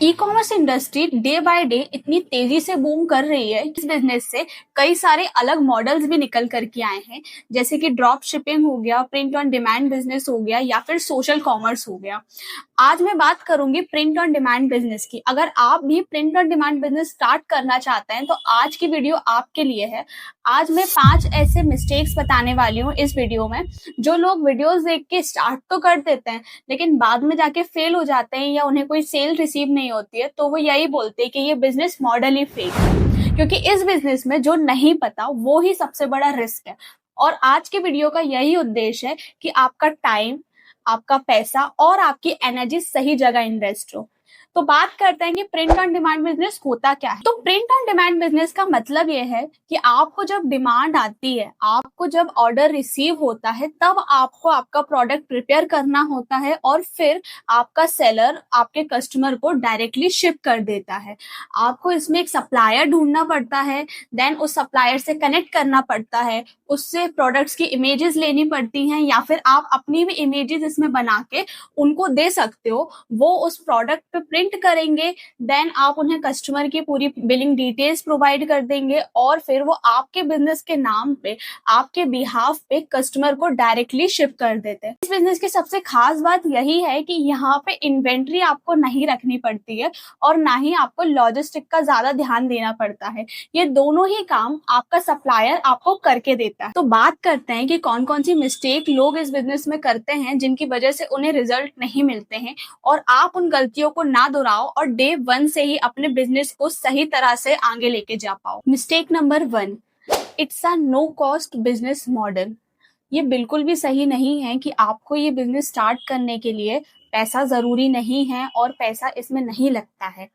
E commerce industry day by day इतनी तेजी से बूम कर रही है कि इस बिजनेस से कई सारे अलग मॉडल्स भी निकल करके आए हैं, जैसे कि ड्रॉप शिपिंग हो गया, प्रिंट ऑन डिमांड बिजनेस हो गया या फिर सोशल कॉमर्स हो गया। आज मैं बात करूंगी प्रिंट ऑन डिमांड बिजनेस की। अगर आप भी print on demand business start करना चाहते हैं तो आज की वीडियो आपके लिए है। आज मैं 5 ऐसे मिस्टेक्स बताने वाली हूँ इस वीडियो में, जो लोग वीडियोस देख के स्टार्ट तो कर देते हैं लेकिन बाद में जाके फेल हो जाते हैं या उन्हें कोई सेल रिसीव नहीं होती है, तो वो यही बोलते हैं कि ये बिजनेस मॉडल ही फेक है, क्योंकि इस बिजनेस में जो नहीं पता वो ही सबसे बड़ा रिस्क है। और आज के वीडियो का यही उद्देश्य है कि आपका टाइम, आपका पैसा और आपकी एनर्जी सही जगह इन्वेस्ट हो। तो बात करते हैं कि प्रिंट ऑन डिमांड बिजनेस होता क्या है। तो प्रिंट ऑन डिमांड बिजनेस का मतलब ये है कि आपको जब डिमांड आती है, आपको जब ऑर्डर रिसीव होता है, तब आपको आपका प्रोडक्ट प्रिपेयर करना होता है और फिर आपका सेलर आपके कस्टमर को डायरेक्टली शिप कर देता है। आपको इसमें एक सप्लायर ढूंढना पड़ता है, देन उस सप्लायर से कनेक्ट करना पड़ता है, उससे प्रोडक्ट्स की इमेजेस लेनी पड़ती हैं या फिर आप अपनी भी इमेजेस इसमें बना के उनको दे सकते हो। वो उस प्रोडक्ट पे प्रिंट करेंगे, देन आप उन्हें कस्टमर की पूरी बिलिंग डिटेल्स प्रोवाइड कर देंगे और फिर वो आपके बिजनेस के नाम पे, आपके बिहाफ पे कस्टमर को डायरेक्टली शिप कर देते हैं। इस बिजनेस की सबसे खास बात यही है कि यहाँ पे इन्वेंट्री आपको नहीं रखनी पड़ती है और ना ही आपको लॉजिस्टिक का ज्यादा ध्यान देना पड़ता है। ये दोनों ही काम आपका सप्लायर आपको करके देता है। तो बात करते हैं कि कौन कौन सी मिस्टेक लोग इस बिजनेस में करते हैं जिनकी वजह से उन्हें रिजल्ट नहीं मिलते हैं, और आप उन गलतियों को ना दोहराओ और डे 1 से ही अपने बिजनेस को सही तरह से आगे लेके जा पाओ। Mistake number 1, it's a no cost business model. ये बिल्कुल भी सही नहीं है कि आपको ये बिजनेस स्टार्ट करने के लिए पैसा जरूरी नहीं है और पैसा इसमें नहीं लगता है।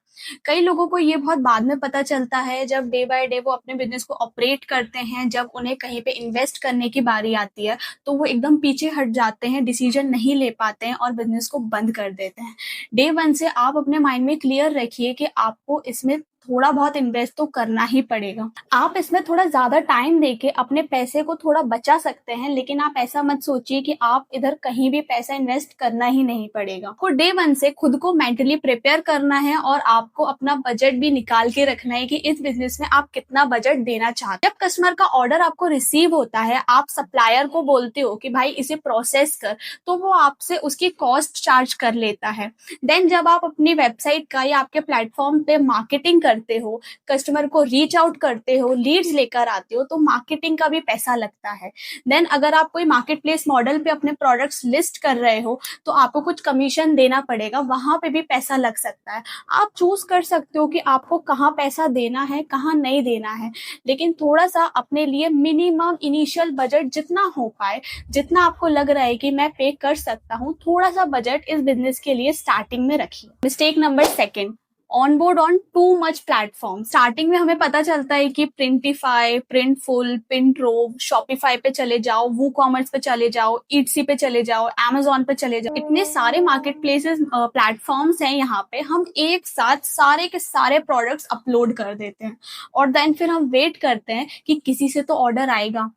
कई लोगों को ये बहुत बाद में पता चलता है, जब डे बाय डे वो अपने बिजनेस को ऑपरेट करते हैं, जब उन्हें कहीं पे इन्वेस्ट करने की बारी आती है तो वो एकदम पीछे हट जाते हैं, डिसीजन नहीं ले पाते हैं और बिजनेस को बंद कर देते हैं। डे 1 से आप अपने माइंड में क्लियर रखिए कि आपको इसमें थोड़ा बहुत इन्वेस्ट तो करना ही पड़ेगा। आप इसमें थोड़ा ज्यादा टाइम देके अपने पैसे को थोड़ा बचा सकते हैं, लेकिन आप ऐसा मत सोचिए कि आप इधर कहीं भी पैसा इन्वेस्ट करना ही नहीं पड़ेगा। आपको डे 1 से खुद को मेंटली प्रिपेयर करना है और आपको अपना बजट भी निकाल के रखना है कि इस बिजनेस में आप कितना बजट देना चाहते हैं। जब कस्टमर का ऑर्डर आपको रिसीव होता है, आप सप्लायर को बोलते हो कि भाई इसे प्रोसेस कर, तो वो आपसे उसकी कॉस्ट चार्ज कर लेता है। देन जब आप अपनी वेबसाइट का या आपके प्लेटफॉर्म पे मार्केटिंग करते हो, कस्टमर को रीच आउट करते हो, लीड्स लेकर आते हो, तो मार्केटिंग का भी पैसा लगता है। देन अगर आप कोई मार्केट प्लेस मॉडल पे अपने प्रोडक्ट्स लिस्ट कर रहे हो तो आपको कुछ कमीशन देना पड़ेगा, वहां पे भी पैसा लग सकता है। आप चूज कर सकते हो कि आपको कहाँ पैसा देना है, कहाँ नहीं देना है, लेकिन थोड़ा सा अपने लिए मिनिमम इनिशियल बजट जितना हो पाए, जितना आपको लग रहा है कि मैं पे कर सकता हूँ, थोड़ा सा बजट इस बिजनेस के लिए स्टार्टिंग में रखिए। Mistake number 2, onboard on too much platform. Starting में हमें पता चलता है कि प्रिंटिफाई, प्रिंटफुल, पिंट्रोव, शॉपिफाई पे चले जाओ, वू कॉमर्स पे चले जाओ, ईटसी पे चले जाओ, अमेजोन पे चले जाओ, इतने सारे मार्केट प्लेसेस प्लेटफॉर्म्स हैं। यहाँ पे हम एक साथ सारे के सारे प्रोडक्ट्स अपलोड कर देते हैं और देन फिर हम वेट करते हैं कि किसी से तो ऑर्डर आएगा।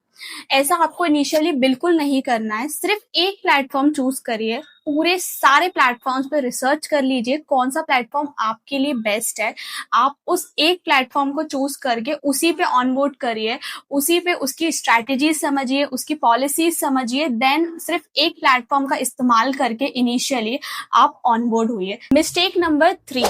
ऐसा आपको इनिशियली बिल्कुल नहीं करना है। सिर्फ एक प्लेटफॉर्म चूज करिए, पूरे सारे प्लेटफॉर्म्स पे रिसर्च कर लीजिए कौन सा प्लेटफॉर्म आपके लिए बेस्ट है। आप उस एक प्लेटफॉर्म को चूज करके उसी पे ऑनबोर्ड करिए, उसी पे उसकी स्ट्रैटेजी समझिए, उसकी पॉलिसीज समझिए, देन सिर्फ एक प्लेटफॉर्म का इस्तेमाल करके इनिशियली आप ऑनबोर्ड हुई। Mistake number 3,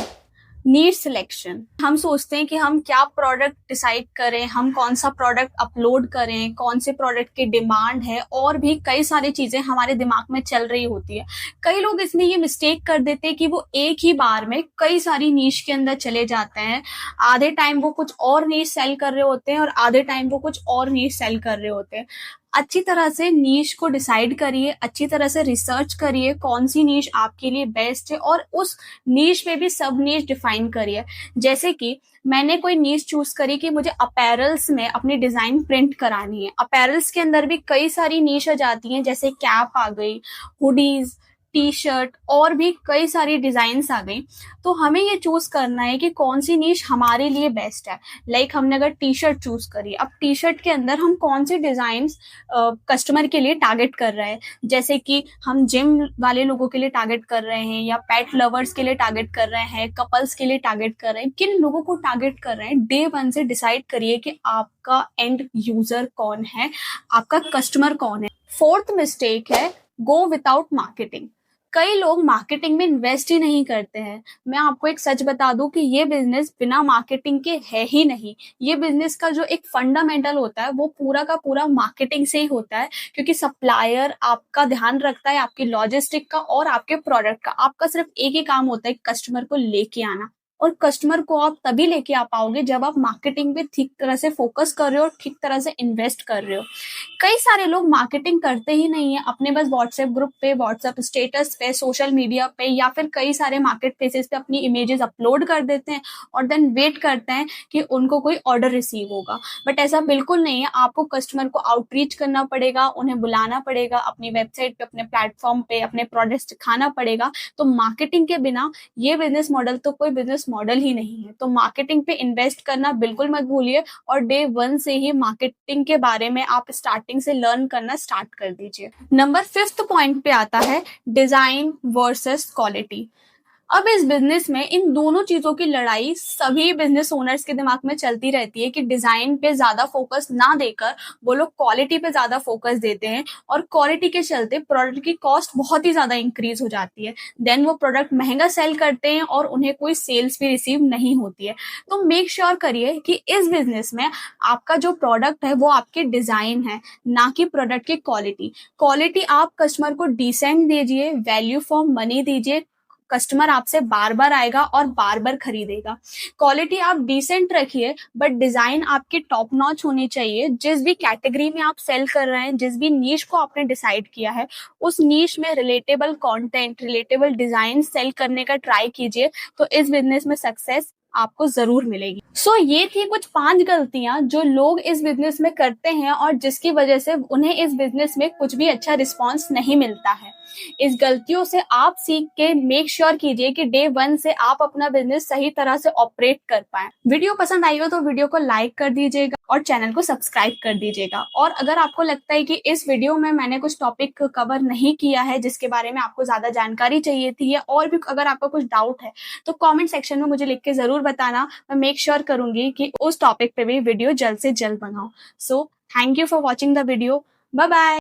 need selection. हम सोचते हैं कि हम क्या प्रोडक्ट डिसाइड करें, हम कौन सा प्रोडक्ट अपलोड करें, कौन से प्रोडक्ट की डिमांड है, और भी कई सारी चीजें हमारे दिमाग में चल रही होती है। कई लोग इसमें ये मिस्टेक कर देते हैं कि वो एक ही बार में कई सारी नीश के अंदर चले जाते हैं। आधे टाइम वो कुछ और नीश सेल कर रहे होते हैं और आधे टाइम वो कुछ और नीश सेल कर रहे होते हैं। अच्छी तरह से नीश को डिसाइड करिए, अच्छी तरह से रिसर्च करिए कौन सी नीश आपके लिए बेस्ट है और उस नीश में भी सब नीश डिफाइन करिए। जैसे कि मैंने कोई नीश चूज करी कि मुझे अपैरल्स में अपनी डिजाइन प्रिंट करानी है। अपैरल्स के अंदर भी कई सारी नीश आ जाती हैं, जैसे कैप आ गई, हुडीज, टी शर्ट और भी कई सारी डिजाइन्स आ गई। तो हमें ये चूज करना है कि कौन सी नीश हमारे लिए बेस्ट है। लाइक हमने अगर टी शर्ट चूज करी, अब टी शर्ट के अंदर हम कौन सी डिजाइन कस्टमर के लिए टारगेट कर रहे हैं, जैसे कि हम जिम वाले लोगों के लिए टारगेट कर रहे हैं, या पेट लवर्स के लिए टारगेट कर रहे हैं, कपल्स के लिए टारगेट कर रहे हैं, किन लोगों को टारगेट कर रहे हैं। डे वन से डिसाइड करिए कि आपका एंड यूजर कौन है, आपका कस्टमर कौन है। फोर्थ मिस्टेक है गो विदाउट मार्केटिंग। कई लोग मार्केटिंग में इन्वेस्ट ही नहीं करते हैं। मैं आपको एक सच बता दूं कि ये बिजनेस बिना मार्केटिंग के है ही नहीं। ये बिजनेस का जो एक फंडामेंटल होता है वो पूरा का पूरा मार्केटिंग से ही होता है, क्योंकि सप्लायर आपका ध्यान रखता है, आपकी लॉजिस्टिक का और आपके प्रोडक्ट का। आपका सिर्फ एक ही काम होता है, कस्टमर को लेके आना। और कस्टमर को आप तभी लेके आ पाओगे जब आप मार्केटिंग पे ठीक तरह से फोकस कर रहे हो और ठीक तरह से इन्वेस्ट कर रहे हो। कई सारे लोग मार्केटिंग करते ही नहीं है, अपने बस व्हाट्सएप ग्रुप पे, व्हाट्सएप स्टेटस पे, सोशल मीडिया पे या फिर कई सारे मार्केट प्लेसेस पे अपनी इमेजेस अपलोड कर देते हैं और देन वेट करते हैं कि उनको कोई ऑर्डर रिसीव होगा। बट ऐसा बिल्कुल नहीं है। आपको कस्टमर को आउटरीच करना पड़ेगा, उन्हें बुलाना पड़ेगा, अपनी वेबसाइट पे, अपने प्लेटफॉर्म पे अपने प्रोडक्ट्स दिखाना पड़ेगा। तो मार्केटिंग के बिना ये बिजनेस मॉडल तो कोई बिजनेस मॉडल ही नहीं है। तो मार्केटिंग पे इन्वेस्ट करना बिल्कुल मत भूलिए और डे वन से ही मार्केटिंग के बारे में आप स्टार्टिंग से लर्न करना स्टार्ट कर दीजिए। नंबर 5th पॉइंट पे आता है डिजाइन वर्सेस क्वालिटी। अब इस बिजनेस में इन दोनों चीजों की लड़ाई सभी बिजनेस ओनर्स के दिमाग में चलती रहती है कि डिजाइन पे ज्यादा फोकस ना देकर वो लोग क्वालिटी पे ज्यादा फोकस देते हैं, और क्वालिटी के चलते प्रोडक्ट की कॉस्ट बहुत ही ज्यादा इंक्रीज हो जाती है। देन वो प्रोडक्ट महंगा सेल करते हैं और उन्हें कोई सेल्स भी रिसीव नहीं होती है। तो मेक श्योर करिए कि इस बिजनेस में आपका जो प्रोडक्ट है वो आपके डिजाइन है, ना कि प्रोडक्ट की क्वालिटी। क्वालिटी आप कस्टमर को डिसेंट दीजिए, वैल्यू फॉर मनी दीजिए, कस्टमर आपसे बार बार आएगा और बार बार खरीदेगा। क्वालिटी आप डिसेंट रखिए, बट डिजाइन आपकी टॉप नॉच होनी चाहिए। जिस भी कैटेगरी में आप सेल कर रहे हैं, जिस भी नीश को आपने डिसाइड किया है, उस नीश में relatable content, relatable design sell करने का ट्राई कीजिए, तो इस बिजनेस में सक्सेस आपको जरूर मिलेगी। ये थी कुछ 5 गलतियां जो लोग इस बिजनेस में करते हैं और जिसकी वजह से उन्हें इस बिजनेस में कुछ भी अच्छा रिस्पॉन्स नहीं मिलता है। इस गलतियों से आप सीख के मेक श्योर कीजिए कि डे वन से आप अपना बिजनेस सही तरह से ऑपरेट कर पाए। वीडियो पसंद आई हो तो वीडियो को लाइक कर दीजिएगा और चैनल को सब्सक्राइब कर दीजिएगा। और अगर आपको लगता है कि इस वीडियो में मैंने कुछ टॉपिक कवर नहीं किया है जिसके बारे में आपको ज्यादा जानकारी चाहिए थी, या और भी अगर आपको कुछ डाउट है, तो कमेंट सेक्शन में मुझे लिख के जरूर बताना। मैं मेक श्योर करूंगी कि उस टॉपिक पे भी वीडियो जल्द से जल्द बनाऊं। So thank you for watching the video. Bye bye.